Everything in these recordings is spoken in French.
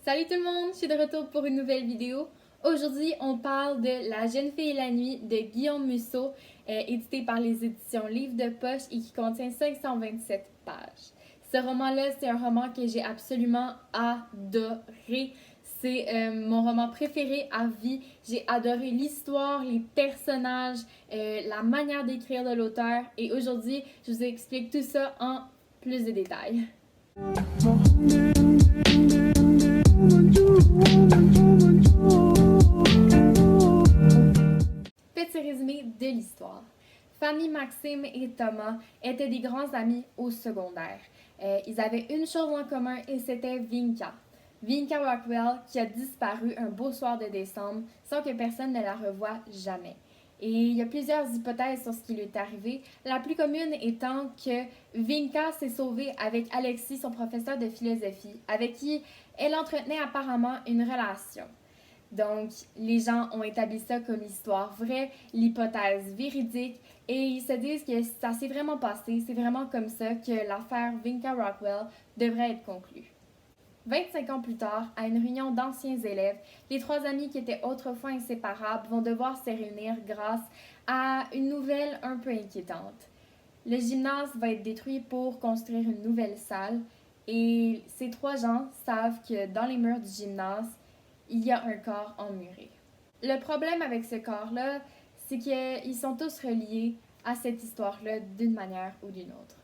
Salut tout le monde, je suis de retour pour une nouvelle vidéo. Aujourd'hui, on parle de La jeune fille et la nuit de Guillaume Musso, édité par les éditions Livre de poche et qui contient 527 pages. Ce roman-là, c'est un roman que j'ai absolument adoré. C'est mon roman préféré à vie. J'ai adoré l'histoire, les personnages, la manière d'écrire de l'auteur. Et aujourd'hui, je vous explique tout ça en plus de détails. Petit résumé de l'histoire. Fanny, Maxime et Thomas étaient des grands amis au secondaire. Ils avaient une chose en commun et c'était Vinca. Vinca Rockwell qui a disparu un beau soir de décembre sans que personne ne la revoie jamais. Et il y a plusieurs hypothèses sur ce qui lui est arrivé, la plus commune étant que Vinca s'est sauvée avec Alexis, son professeur de philosophie, avec qui elle entretenait apparemment une relation. Donc, les gens ont établi ça comme histoire vraie, l'hypothèse véridique, et ils se disent que ça s'est vraiment passé, c'est vraiment comme ça que l'affaire Vinca Rockwell devrait être conclue. 25 ans plus tard, à une réunion d'anciens élèves, les trois amis qui étaient autrefois inséparables vont devoir se réunir grâce à une nouvelle un peu inquiétante. Le gymnase va être détruit pour construire une nouvelle salle, et ces trois gens savent que dans les murs du gymnase, il y a un corps emmuré. Le problème avec ce corps-là, c'est qu'ils sont tous reliés à cette histoire-là d'une manière ou d'une autre.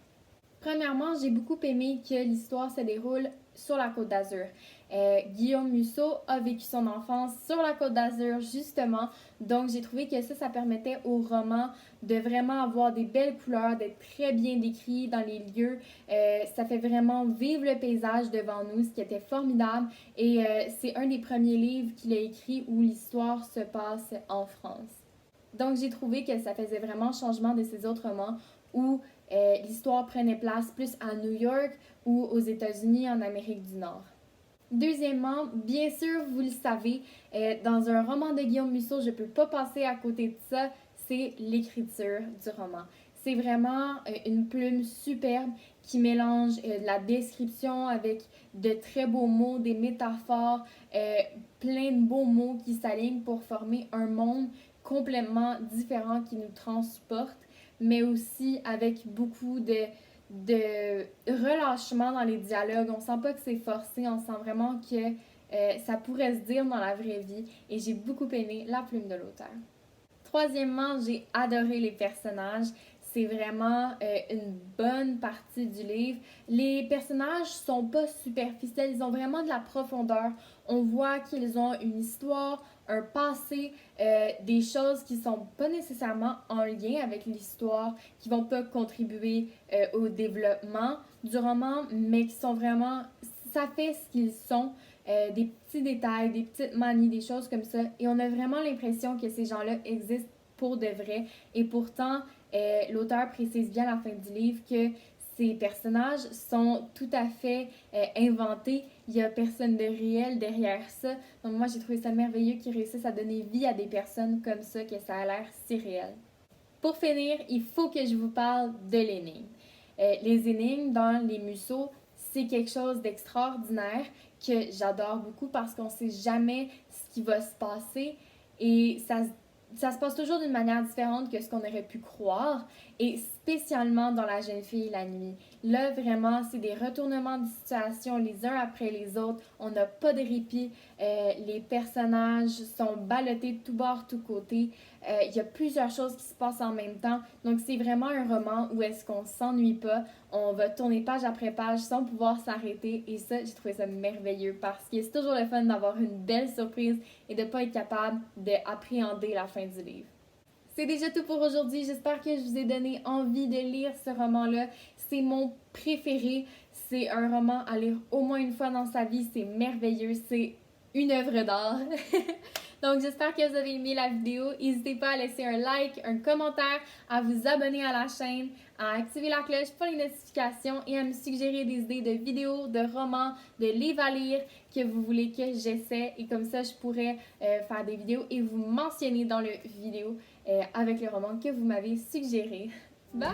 Premièrement, j'ai beaucoup aimé que l'histoire se déroule sur la Côte d'Azur. Guillaume Musso a vécu son enfance sur la Côte d'Azur, justement. Donc, j'ai trouvé que ça permettait au roman de vraiment avoir des belles couleurs, d'être très bien décrit dans les lieux. Ça fait vraiment vivre le paysage devant nous, ce qui était formidable. Et c'est un des premiers livres qu'il a écrit où l'histoire se passe en France. Donc, j'ai trouvé que ça faisait vraiment changement de ses autres romans où l'histoire prenait place plus à New York ou aux États-Unis, en Amérique du Nord. Deuxièmement, bien sûr, vous le savez, dans un roman de Guillaume Musso, je ne peux pas passer à côté de ça, c'est l'écriture du roman. C'est vraiment une plume superbe qui mélange de la description avec de très beaux mots, des métaphores, plein de beaux mots qui s'alignent pour former un monde complètement différent qui nous transporte, mais aussi avec beaucoup de relâchement dans les dialogues. On sent pas que c'est forcé, on sent vraiment que ça pourrait se dire dans la vraie vie, et j'ai beaucoup aimé la plume de l'auteur. Troisièmement, j'ai adoré les personnages. C'est vraiment une bonne partie du livre. Les personnages sont pas superficiels, ils ont vraiment de la profondeur. On voit qu'ils ont une histoire, un passé, des choses qui sont pas nécessairement en lien avec l'histoire, qui vont pas contribuer au développement du roman, mais qui sont vraiment, ça fait ce qu'ils sont, des petits détails, des petites manies, des choses comme ça. Et on a vraiment l'impression que ces gens-là existent pour de vrai. Et pourtant, l'auteur précise bien à la fin du livre que ces personnages sont tout à fait inventés. Il n'y a personne de réel derrière ça. Donc moi, j'ai trouvé ça merveilleux qu'ils réussissent à donner vie à des personnes comme ça, que ça a l'air si réel. Pour finir, il faut que je vous parle de l'énigme. Les énigmes dans les Musso, c'est quelque chose d'extraordinaire que j'adore beaucoup parce qu'on ne sait jamais ce qui va se passer et ça se passe toujours d'une manière différente que ce qu'on aurait pu croire, et spécialement dans La jeune fille et la nuit. Là, vraiment, c'est des retournements de situation les uns après les autres. On n'a pas de répit. Les personnages sont ballottés de tous bords, tous côtés. Il y a plusieurs choses qui se passent en même temps. Donc, c'est vraiment un roman où est-ce qu'on s'ennuie pas. On va tourner page après page sans pouvoir s'arrêter. Et ça, j'ai trouvé ça merveilleux parce que c'est toujours le fun d'avoir une belle surprise et de ne pas être capable d'appréhender la fin du livre. C'est déjà tout pour aujourd'hui. J'espère que je vous ai donné envie de lire ce roman-là. C'est mon préféré. C'est un roman à lire au moins une fois dans sa vie. C'est merveilleux. C'est une œuvre d'art. Donc, j'espère que vous avez aimé la vidéo. N'hésitez pas à laisser un like, un commentaire, à vous abonner à la chaîne, à activer la cloche pour les notifications et à me suggérer des idées de vidéos, de romans, de livres à lire que vous voulez que j'essaie. Et comme ça, je pourrais faire des vidéos et vous mentionner dans le vidéo avec le roman que vous m'avez suggéré. Bye!